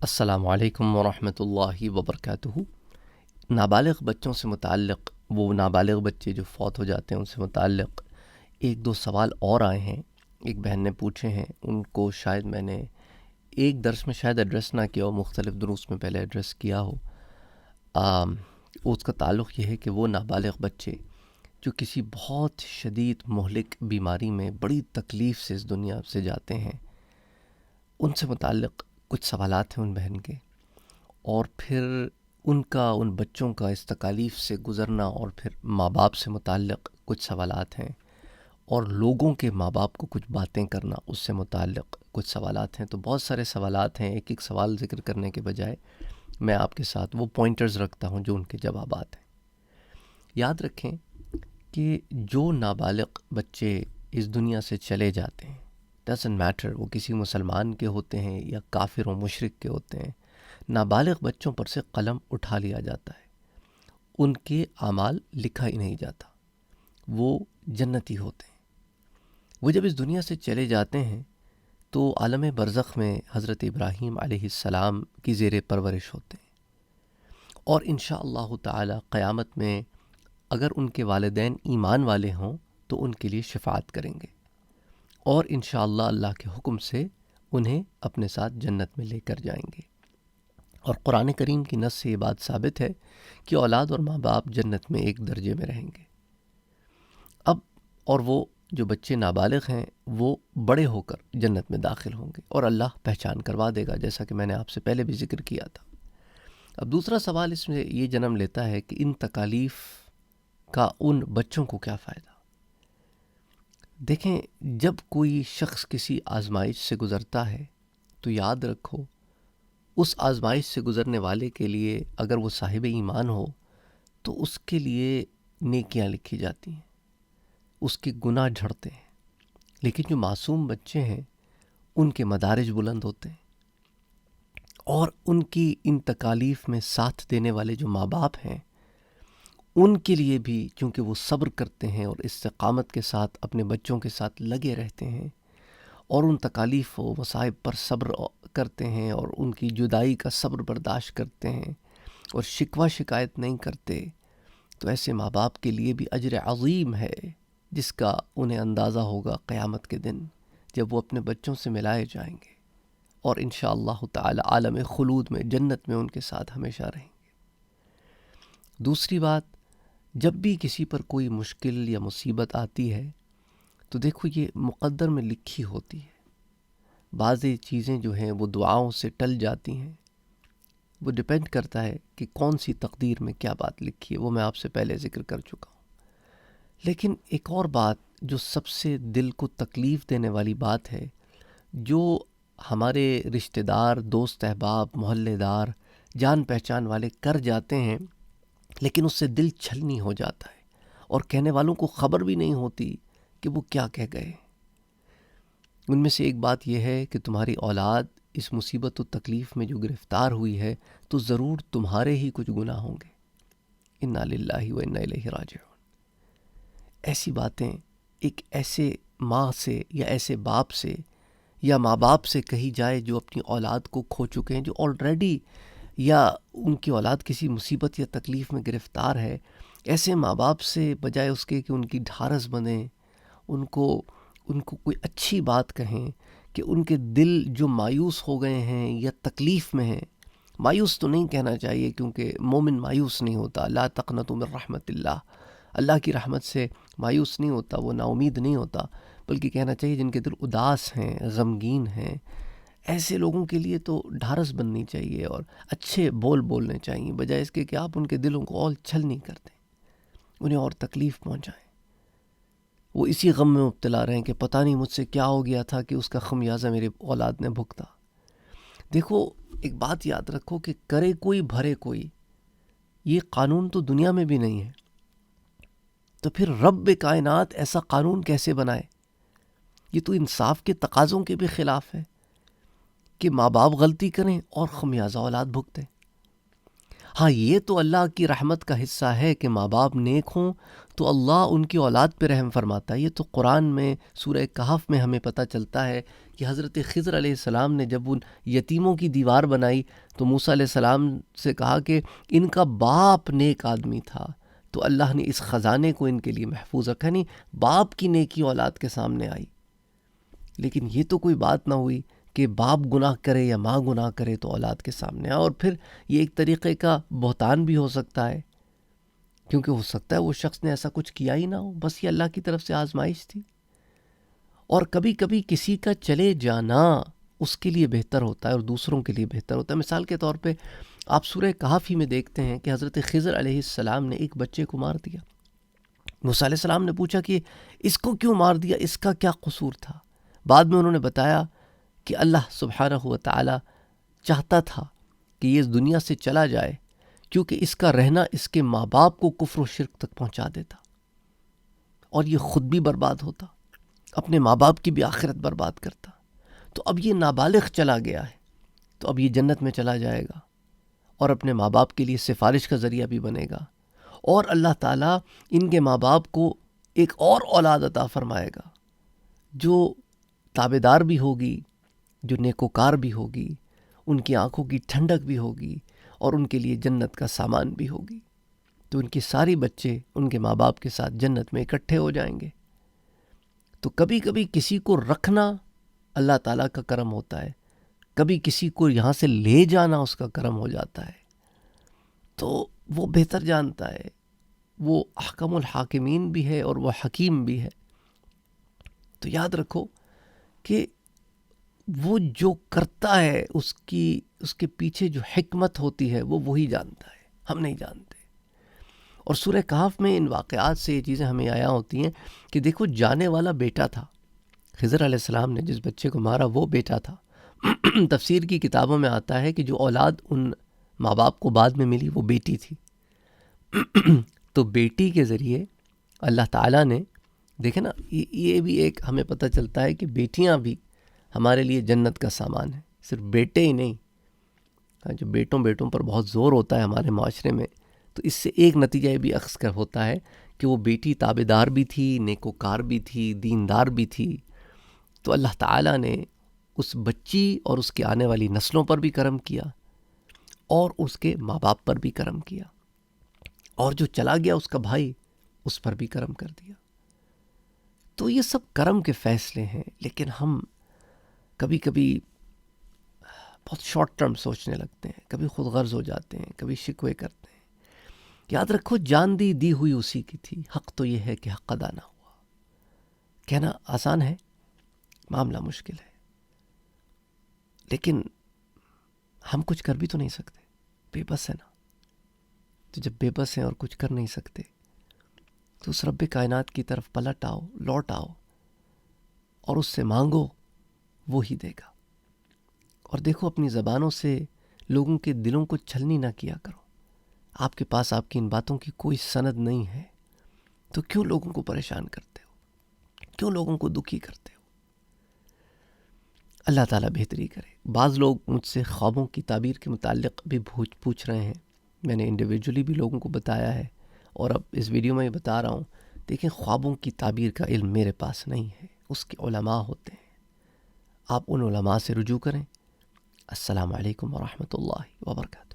السلام علیکم ورحمۃ اللہ وبرکاتہ۔ نابالغ بچوں سے متعلق، وہ نابالغ بچے جو فوت ہو جاتے ہیں ان سے متعلق ایک دو سوال اور آئے ہیں، ایک بہن نے پوچھے ہیں، ان کو شاید میں نے ایک درس میں شاید ایڈریس نہ کیا ہو، مختلف دروس میں پہلے ایڈریس کیا ہو۔ اس کا تعلق یہ ہے کہ وہ نابالغ بچے جو کسی بہت شدید مہلک بیماری میں بڑی تکلیف سے اس دنیا سے جاتے ہیں، ان سے متعلق کچھ سوالات ہیں ان بہن کے، اور پھر ان بچوں کا اس تکالیف سے گزرنا، اور پھر ماں باپ سے متعلق کچھ سوالات ہیں، اور لوگوں کے ماں باپ کو کچھ باتیں کرنا اس سے متعلق کچھ سوالات ہیں۔ تو بہت سارے سوالات ہیں، ایک ایک سوال ذکر کرنے کے بجائے میں آپ کے ساتھ وہ پوائنٹرز رکھتا ہوں جو ان کے جوابات ہیں۔ یاد رکھیں کہ جو نابالغ بچے اس دنیا سے چلے جاتے ہیں، ڈزنٹ میٹر وہ کسی مسلمان کے ہوتے ہیں یا کافر و مشرک کے ہوتے ہیں، نابالغ بچوں پر سے قلم اٹھا لیا جاتا ہے، ان کے اعمال لکھا ہی نہیں جاتا، وہ جنتی ہوتے ہیں۔ وہ جب اس دنیا سے چلے جاتے ہیں تو عالم برزخ میں حضرت ابراہیم علیہ السلام کی زیر پرورش ہوتے ہیں، اور انشاءاللہ تعالی قیامت میں اگر ان کے والدین ایمان والے ہوں تو ان کے لیے شفاعت کریں گے، اور انشاءاللہ اللہ کے حکم سے انہیں اپنے ساتھ جنت میں لے کر جائیں گے۔ اور قرآن کریم کی نص سے یہ بات ثابت ہے کہ اولاد اور ماں باپ جنت میں ایک درجے میں رہیں گے۔ اب اور وہ جو بچے نابالغ ہیں وہ بڑے ہو کر جنت میں داخل ہوں گے، اور اللہ پہچان کروا دے گا، جیسا کہ میں نے آپ سے پہلے بھی ذکر کیا تھا۔ اب دوسرا سوال اس میں یہ جنم لیتا ہے کہ ان تکالیف کا ان بچوں کو کیا فائدہ؟ دیکھیں، جب کوئی شخص کسی آزمائش سے گزرتا ہے تو یاد رکھو اس آزمائش سے گزرنے والے کے لیے اگر وہ صاحب ایمان ہو تو اس کے لیے نیکیاں لکھی جاتی ہیں، اس کے گناہ جھڑتے ہیں، لیکن جو معصوم بچے ہیں ان کے مدارج بلند ہوتے ہیں، اور ان کی ان تکالیف میں ساتھ دینے والے جو ماں باپ ہیں ان کے لیے بھی، چونکہ وہ صبر کرتے ہیں اور استقامت کے ساتھ اپنے بچوں کے ساتھ لگے رہتے ہیں، اور ان تکالیف و مصائب پر صبر کرتے ہیں، اور ان کی جدائی کا صبر برداشت کرتے ہیں، اور شکوہ شکایت نہیں کرتے، تو ایسے ماں باپ کے لیے بھی اجر عظیم ہے، جس کا انہیں اندازہ ہوگا قیامت کے دن جب وہ اپنے بچوں سے ملائے جائیں گے، اور انشاءاللہ تعالی عالم خلود میں جنت میں ان کے ساتھ ہمیشہ رہیں گے۔ دوسری بات، جب بھی کسی پر کوئی مشکل یا مصیبت آتی ہے تو دیکھو یہ مقدر میں لکھی ہوتی ہے، بعضی چیزیں جو ہیں وہ دعاؤں سے ٹل جاتی ہیں، وہ ڈیپینڈ کرتا ہے کہ کون سی تقدیر میں کیا بات لکھی ہے، وہ میں آپ سے پہلے ذکر کر چکا ہوں۔ لیکن ایک اور بات جو سب سے دل کو تکلیف دینے والی بات ہے، جو ہمارے رشتہ دار، دوست احباب، محلے دار، جان پہچان والے کر جاتے ہیں، لیکن اس سے دل چھلنی ہو جاتا ہے، اور کہنے والوں کو خبر بھی نہیں ہوتی کہ وہ کیا کہہ گئے۔ ان میں سے ایک بات یہ ہے کہ تمہاری اولاد اس مصیبت و تکلیف میں جو گرفتار ہوئی ہے تو ضرور تمہارے ہی کچھ گناہ ہوں گے۔ انا للہ و انا الیہ راجعون۔ ایسی باتیں ایک ایسے ماں سے یا ایسے باپ سے یا ماں باپ سے کہی جائے جو اپنی اولاد کو کھو چکے ہیں، جو آلریڈی یا ان کی اولاد کسی مصیبت یا تکلیف میں گرفتار ہے، ایسے ماں باپ سے بجائے اس کے کہ ان کی ڈھارس بنیں، ان کو کوئی اچھی بات کہیں، کہ ان کے دل جو مایوس ہو گئے ہیں یا تکلیف میں ہیں، مایوس تو نہیں کہنا چاہیے کیونکہ مومن مایوس نہیں ہوتا، لا تقنطوا من رحمت اللہ، اللہ کی رحمت سے مایوس نہیں ہوتا، وہ نا امید نہیں ہوتا، بلکہ کہنا چاہیے جن کے دل اداس ہیں، غمگین ہیں، ایسے لوگوں کے لیے تو ڈھارس بننی چاہیے اور اچھے بول بولنے چاہیے، بجائے اس کے کہ آپ ان کے دلوں کو اور چھلنی کر دیں، انہیں اور تکلیف پہنچائیں، وہ اسی غم میں مبتلا رہیں کہ پتہ نہیں مجھ سے کیا ہو گیا تھا کہ اس کا خمیازہ میرے اولاد نے بھگتا۔ دیکھو ایک بات یاد رکھو کہ کرے کوئی بھرے کوئی، یہ قانون تو دنیا میں بھی نہیں ہے، تو پھر رب کائنات ایسا قانون کیسے بنائے؟ یہ تو انصاف کے تقاضوں کے بھی خلاف ہے کہ ماں باپ غلطی کریں اور خمیازہ اولاد بھگتیں۔ ہاں یہ تو اللہ کی رحمت کا حصہ ہے کہ ماں باپ نیک ہوں تو اللہ ان کی اولاد پہ رحم فرماتا ہے۔ یہ تو قرآن میں سورہ کہف میں ہمیں پتہ چلتا ہے کہ حضرت خضر علیہ السلام نے جب ان یتیموں کی دیوار بنائی تو موسیٰ علیہ السلام سے کہا کہ ان کا باپ نیک آدمی تھا، تو اللہ نے اس خزانے کو ان کے لیے محفوظ رکھا، نہیں باپ کی نیکی اولاد کے سامنے آئی۔ لیکن یہ تو کوئی بات نہ ہوئی کہ باپ گناہ کرے یا ماں گناہ کرے تو اولاد کے سامنے آئے، اور پھر یہ ایک طریقے کا بہتان بھی ہو سکتا ہے، کیونکہ ہو سکتا ہے وہ شخص نے ایسا کچھ کیا ہی نہ ہو، بس یہ اللہ کی طرف سے آزمائش تھی۔ اور کبھی کبھی کسی کا چلے جانا اس کے لیے بہتر ہوتا ہے اور دوسروں کے لیے بہتر ہوتا ہے۔ مثال کے طور پہ آپ سورہ کہف ہی میں دیکھتے ہیں کہ حضرت خضر علیہ السلام نے ایک بچے کو مار دیا۔ موسیٰ علیہ السلام نے پوچھا کہ اس کو کیوں مار دیا، اس کا کیا قصور تھا؟ بعد میں انہوں نے بتایا کہ اللہ سبحانہ و تعالی چاہتا تھا کہ یہ اس دنیا سے چلا جائے، کیونکہ اس کا رہنا اس کے ماں باپ کو کفر و شرک تک پہنچا دیتا اور یہ خود بھی برباد ہوتا، اپنے ماں باپ کی بھی آخرت برباد کرتا۔ تو اب یہ نابالغ چلا گیا ہے تو اب یہ جنت میں چلا جائے گا اور اپنے ماں باپ کے لیے سفارش کا ذریعہ بھی بنے گا، اور اللہ تعالیٰ ان کے ماں باپ کو ایک اور اولاد عطا فرمائے گا جو تابعدار بھی ہوگی، جو نیکوکار بھی ہوگی، ان کی آنکھوں کی ٹھنڈک بھی ہوگی اور ان کے لیے جنت کا سامان بھی ہوگی۔ تو ان کے سارے بچے ان کے ماں باپ کے ساتھ جنت میں اکٹھے ہو جائیں گے۔ تو کبھی کبھی کسی کو رکھنا اللہ تعالیٰ کا کرم ہوتا ہے، کبھی کسی کو یہاں سے لے جانا اس کا کرم ہو جاتا ہے، تو وہ بہتر جانتا ہے، وہ احکم الحاکمین بھی ہے اور وہ حکیم بھی ہے۔ تو یاد رکھو کہ وہ جو کرتا ہے اس کے پیچھے جو حکمت ہوتی ہے وہ وہی جانتا ہے، ہم نہیں جانتے۔ اور سورہ کہف میں ان واقعات سے یہ چیزیں ہمیں آیا ہوتی ہیں کہ دیکھو جانے والا بیٹا تھا، خضر علیہ السلام نے جس بچے کو مارا وہ بیٹا تھا۔ تفسیر کی کتابوں میں آتا ہے کہ جو اولاد ان ماں باپ کو بعد میں ملی وہ بیٹی تھی۔ تو بیٹی کے ذریعے اللہ تعالیٰ نے، دیکھیں نا یہ بھی ایک ہمیں پتہ چلتا ہے کہ بیٹیاں بھی ہمارے لیے جنت کا سامان ہے، صرف بیٹے ہی نہیں۔ جو بیٹوں پر بہت زور ہوتا ہے ہمارے معاشرے میں، تو اس سے ایک نتیجہ یہ بھی اخذ کر ہوتا ہے کہ وہ بیٹی تابعدار بھی تھی، نیکوکار بھی تھی، دیندار بھی تھی۔ تو اللہ تعالیٰ نے اس بچی اور اس کے آنے والی نسلوں پر بھی کرم کیا اور اس کے ماں باپ پر بھی کرم کیا، اور جو چلا گیا اس کا بھائی اس پر بھی کرم کر دیا۔ تو یہ سب کرم کے فیصلے ہیں، لیکن ہم کبھی کبھی بہت شارٹ ٹرم سوچنے لگتے ہیں، کبھی خود غرض ہو جاتے ہیں، کبھی شکوے کرتے ہیں۔ یاد رکھو جان دی ہوئی اسی کی تھی، حق تو یہ ہے کہ حق ادا نہ ہوا۔ کہنا آسان ہے، معاملہ مشکل ہے، لیکن ہم کچھ کر بھی تو نہیں سکتے، بے بس ہے نا۔ تو جب بے بس ہیں اور کچھ کر نہیں سکتے تو اس رب کائنات کی طرف پلٹ آؤ، لوٹ آؤ اور اس سے مانگو، وہی دے گا۔ اور دیکھو اپنی زبانوں سے لوگوں کے دلوں کو چھلنی نہ کیا کرو۔ آپ کے پاس آپ کی ان باتوں کی کوئی سند نہیں ہے تو کیوں لوگوں کو پریشان کرتے ہو، کیوں لوگوں کو دکھی کرتے ہو؟ اللہ تعالیٰ بہتری کرے۔ بعض لوگ مجھ سے خوابوں کی تعبیر کے متعلق بھی پوچھ رہے ہیں، میں نے انڈیویجولی بھی لوگوں کو بتایا ہے اور اب اس ویڈیو میں بتا رہا ہوں۔ دیکھیں خوابوں کی تعبیر کا علم میرے پاس نہیں ہے، اس کے علماء ہوتے ہیں، آپ ان علماء سے رجوع کریں۔ السلام علیکم ورحمۃ اللہ وبرکاتہ۔